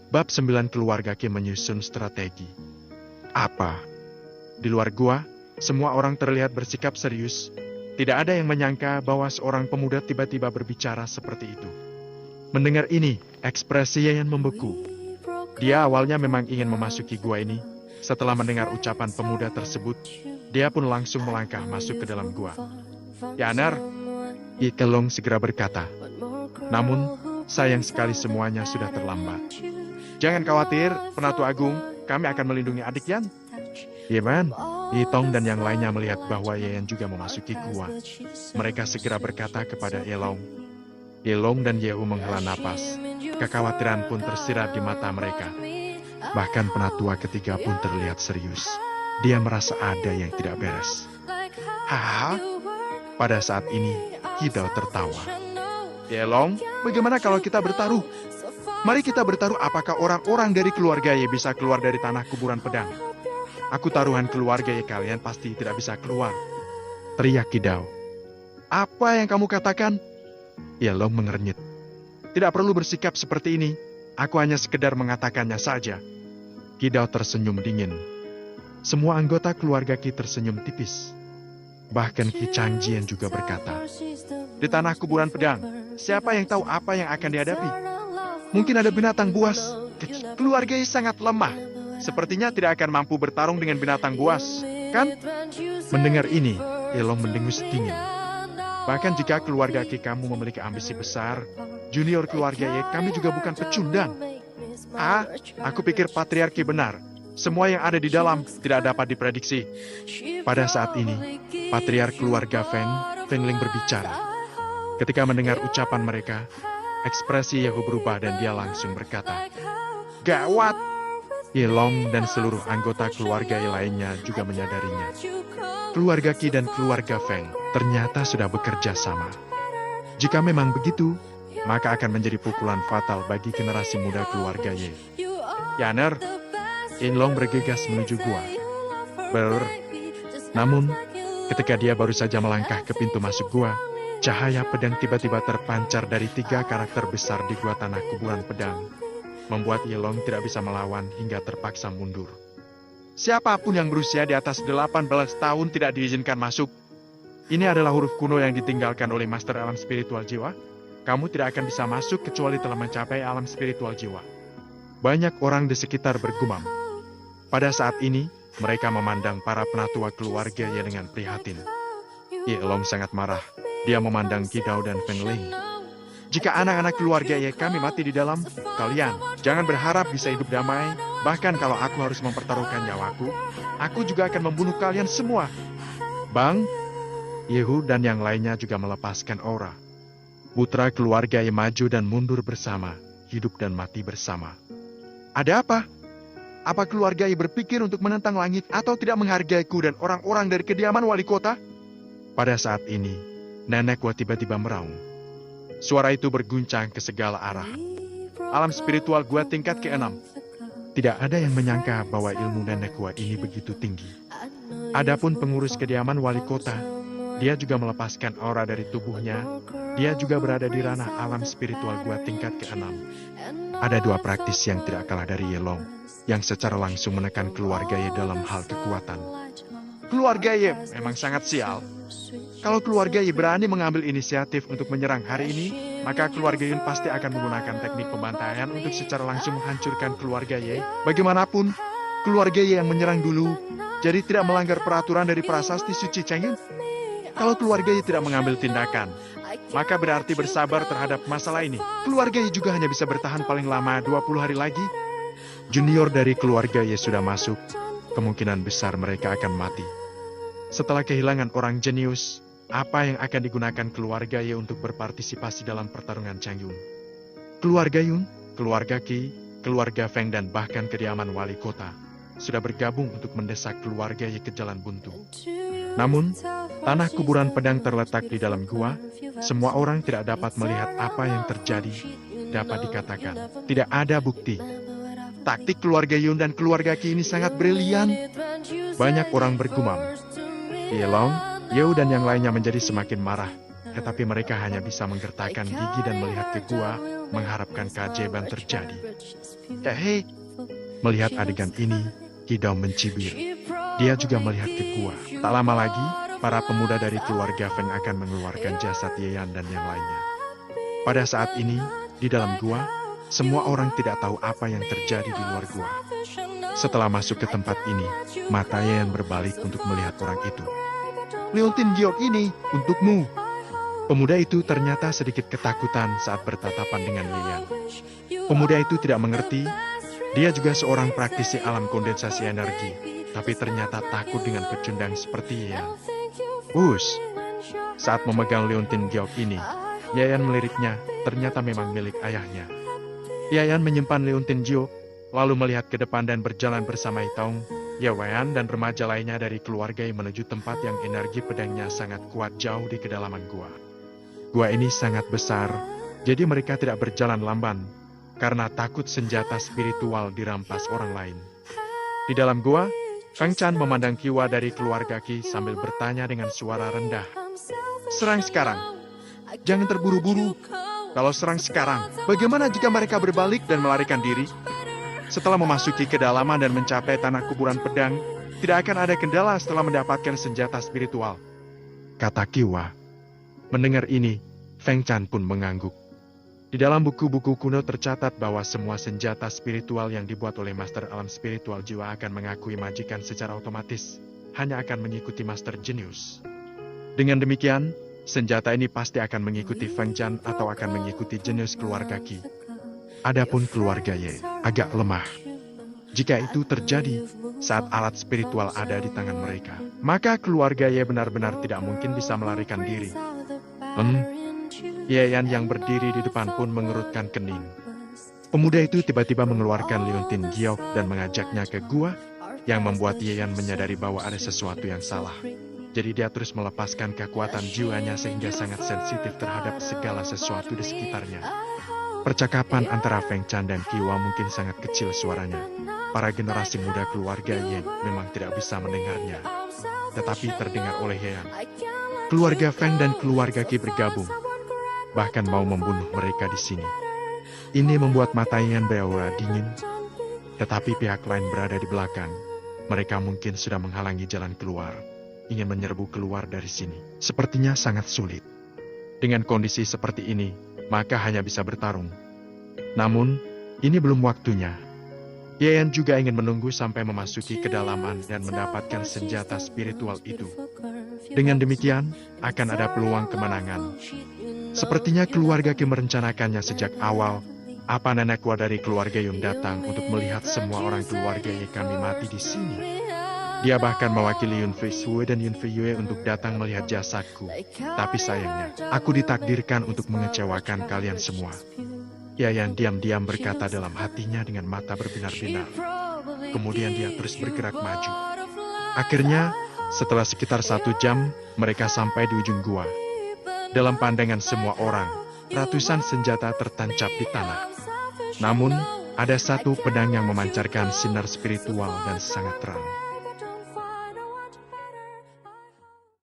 Bab 9 Keluarga Ki menyusun strategi. Apa? Di luar gua, semua orang terlihat bersikap serius. Tidak ada yang menyangka bahwa seorang pemuda tiba-tiba berbicara seperti itu. Mendengar ini, ekspresi Yayan membeku. Dia awalnya memang ingin memasuki gua ini. Setelah mendengar ucapan pemuda tersebut, dia pun langsung melangkah masuk ke dalam gua. Yanar, Ye Kelong segera berkata. Namun, sayang sekali semuanya sudah terlambat. Jangan khawatir, Penatu Agung, kami akan melindungi adik Yan. Yeman, Yitong dan yang lainnya melihat bahwa Yayan juga memasuki gua. Mereka segera berkata kepada Yelong. Yelong dan Yehu menghela napas. Kekhawatiran pun tersirat di mata mereka. Bahkan penatua ketiga pun terlihat serius. Dia merasa ada yang tidak beres. Haha, pada saat ini, Kidao tertawa. Yelong, bagaimana kalau kita bertaruh? Mari kita bertaruh apakah orang-orang dari keluarga Ye bisa keluar dari tanah kuburan pedang. Aku taruhan keluarga Ye kalian pasti tidak bisa keluar. Teriak Kidao. Apa yang kamu katakan? Yelong mengernyit. Tidak perlu bersikap seperti ini. Aku hanya sekedar mengatakannya saja. Kidao tersenyum dingin. Semua anggota keluarga Ki tersenyum tipis. Bahkan Ki Changjian juga berkata, di tanah kuburan pedang, siapa yang tahu apa yang akan dihadapi? Mungkin ada binatang buas. Keluarga Ye sangat lemah. Sepertinya tidak akan mampu bertarung dengan binatang buas, kan? Mendengar ini, Yelong mendengus dingin. Bahkan jika keluarga Ki kamu memiliki ambisi besar, junior keluarga Ye kami juga bukan pecundang. Aku pikir patriarki benar. Semua yang ada di dalam tidak dapat diprediksi. Pada saat ini, patriark keluarga Feng Ling berbicara. Ketika mendengar ucapan mereka, ekspresi Yehu berubah dan dia langsung berkata, gawat! Yelong dan seluruh anggota keluarga Ye lainnya juga menyadarinya. Keluarga Ki dan keluarga Feng ternyata sudah bekerja sama. Jika memang begitu, maka akan menjadi pukulan fatal bagi generasi muda keluarga Ye. Yaner, Yelong bergegas menuju gua. Namun, ketika dia baru saja melangkah ke pintu masuk gua, cahaya pedang tiba-tiba terpancar dari 3 karakter besar di gua tanah kuburan pedang, membuat Yelong tidak bisa melawan hingga terpaksa mundur. Siapapun yang berusia di atas 18 tahun tidak diizinkan masuk. Ini adalah huruf kuno yang ditinggalkan oleh Master Alam Spiritual Jiwa. Kamu tidak akan bisa masuk kecuali telah mencapai alam spiritual jiwa. Banyak orang di sekitar bergumam. Pada saat ini, mereka memandang para penatua keluarga Ye dengan prihatin. Yelong sangat marah. Dia memandang Kidao dan Feng Ling. Jika anak-anak keluarga Ye kami mati di dalam, kalian jangan berharap bisa hidup damai. Bahkan kalau aku harus mempertaruhkan nyawaku, aku juga akan membunuh kalian semua. Bang, Yehu dan yang lainnya juga melepaskan aura. Putra keluarga Ye maju dan mundur bersama, hidup dan mati bersama. Ada apa? Apa keluarga Ye berpikir untuk menentang langit atau tidak menghargaiku dan orang-orang dari kediaman wali kota? Pada saat ini, nenek gua tiba-tiba meraung. Suara itu berguncang ke segala arah. Alam spiritual gua tingkat ke-6. Tidak ada yang menyangka bahwa ilmu nenek gua ini begitu tinggi. Adapun pengurus kediaman wali kota, dia juga melepaskan aura dari tubuhnya. Dia juga berada di ranah alam spiritual gua tingkat ke-6. Ada 2 praktis yang tidak kalah dari Yelong, yang secara langsung menekan keluarga Ye dalam hal kekuatan. Keluarga Ye memang sangat sial. Kalau keluarga Ye berani mengambil inisiatif untuk menyerang hari ini, maka keluarga Yun pasti akan menggunakan teknik pembantaian untuk secara langsung menghancurkan keluarga Ye. Bagaimanapun, keluarga Ye yang menyerang dulu, jadi tidak melanggar peraturan dari prasasti suci Cheng Yun. Kalau keluarga Ye tidak mengambil tindakan, maka berarti bersabar terhadap masalah ini. Keluarga Ye juga hanya bisa bertahan paling lama 20 hari lagi. Junior dari keluarga Ye sudah masuk, kemungkinan besar mereka akan mati. Setelah kehilangan orang jenius, apa yang akan digunakan keluarga Ye untuk berpartisipasi dalam pertarungan Changyun? Keluarga Yun, keluarga Ki, keluarga Feng dan bahkan kediaman wali kota sudah bergabung untuk mendesak keluarga Ye ke jalan buntu. Namun, tanah kuburan pedang terletak di dalam gua. Semua orang tidak dapat melihat apa yang terjadi. Dapat dikatakan, tidak ada bukti. Taktik keluarga Yun dan keluarga Ki ini sangat brilian. Banyak orang bergumam. Yelong, Yehu dan yang lainnya menjadi semakin marah. tetapi mereka hanya bisa menggertakkan gigi dan melihat ke gua, mengharapkan keajaiban terjadi. Hei, melihat adegan ini, Kidao mencibir. Dia juga melihat ke gua. Tak lama lagi, para pemuda dari keluarga Feng akan mengeluarkan jasad Yeyan dan yang lainnya. Pada saat ini, di dalam gua, semua orang tidak tahu apa yang terjadi di luar gua. Setelah masuk ke tempat ini, mata Yeyan berbalik untuk melihat orang itu. Leontin Giok ini, untukmu. Pemuda itu ternyata sedikit ketakutan saat bertatapan dengan Yeyan. Pemuda itu tidak mengerti, dia juga seorang praktisi alam kondensasi energi, tapi ternyata takut dengan pecundang seperti Yeyan. Saat memegang Leontin Giok ini, Yeyan meliriknya, ternyata memang milik ayahnya. Yeyan menyimpan Leontin Giok, lalu melihat ke depan dan berjalan bersama Itaung, Yewan dan remaja lainnya dari keluarga yang menuju tempat yang energi pedangnya sangat kuat jauh di kedalaman gua. Gua ini sangat besar, jadi mereka tidak berjalan lamban, karena takut senjata spiritual dirampas orang lain. Di dalam gua, Feng Chan memandang Kiwa dari keluarga Qi sambil bertanya dengan suara rendah. Serang sekarang. Jangan terburu-buru. Kalau serang sekarang, bagaimana jika mereka berbalik dan melarikan diri? Setelah memasuki kedalaman dan mencapai tanah kuburan pedang, tidak akan ada kendala setelah mendapatkan senjata spiritual, kata Kiwa. Mendengar ini, Feng Chan pun mengangguk. Di dalam buku-buku kuno tercatat bahwa semua senjata spiritual yang dibuat oleh Master Alam Spiritual Jiwa akan mengakui majikan secara otomatis, hanya akan mengikuti Master Genius. Dengan demikian, senjata ini pasti akan mengikuti Feng Chan atau akan mengikuti jenius keluarga Qi. Adapun keluarga Ye agak lemah. Jika itu terjadi saat alat spiritual ada di tangan mereka, maka keluarga Ye benar-benar tidak mungkin bisa melarikan diri. Yeyan yang berdiri di depan pun mengerutkan kening. Pemuda itu tiba-tiba mengeluarkan Leontin Giok dan mengajaknya ke gua, yang membuat Yeyan menyadari bahwa ada sesuatu yang salah. Jadi dia terus melepaskan kekuatan jiwanya sehingga sangat sensitif terhadap segala sesuatu di sekitarnya. Percakapan antara Feng Chan dan Kiwa mungkin sangat kecil suaranya. Para generasi muda keluarga Ye memang tidak bisa mendengarnya, tetapi terdengar oleh Yeyan. Keluarga Feng dan keluarga Qi bergabung, bahkan mau membunuh mereka di sini. Ini membuat mata Yeyan beraura dingin, tetapi pihak lain berada di belakang. Mereka mungkin sudah menghalangi jalan keluar, ingin menyerbu keluar dari sini. Sepertinya sangat sulit. Dengan kondisi seperti ini, maka hanya bisa bertarung. Namun, ini belum waktunya. Yeyan juga ingin menunggu sampai memasuki kedalaman dan mendapatkan senjata spiritual itu. Dengan demikian, akan ada peluang kemenangan. Sepertinya keluarga Qi merencanakannya sejak awal. Apa nenek tua dari keluarga Yun datang untuk melihat semua orang keluarga Ye kami mati di sini. Dia bahkan mewakili Yun Fei Sue dan Yun Fei Yue untuk datang melihat jasadku. Tapi sayangnya, aku ditakdirkan untuk mengecewakan kalian semua. Yeyan diam-diam berkata dalam hatinya dengan mata berbinar-binar. Kemudian dia terus bergerak maju. Akhirnya, setelah sekitar 1 jam, mereka sampai di ujung gua. Dalam pandangan semua orang, ratusan senjata tertancap di tanah. Namun, ada satu pedang yang memancarkan sinar spiritual dan sangat terang.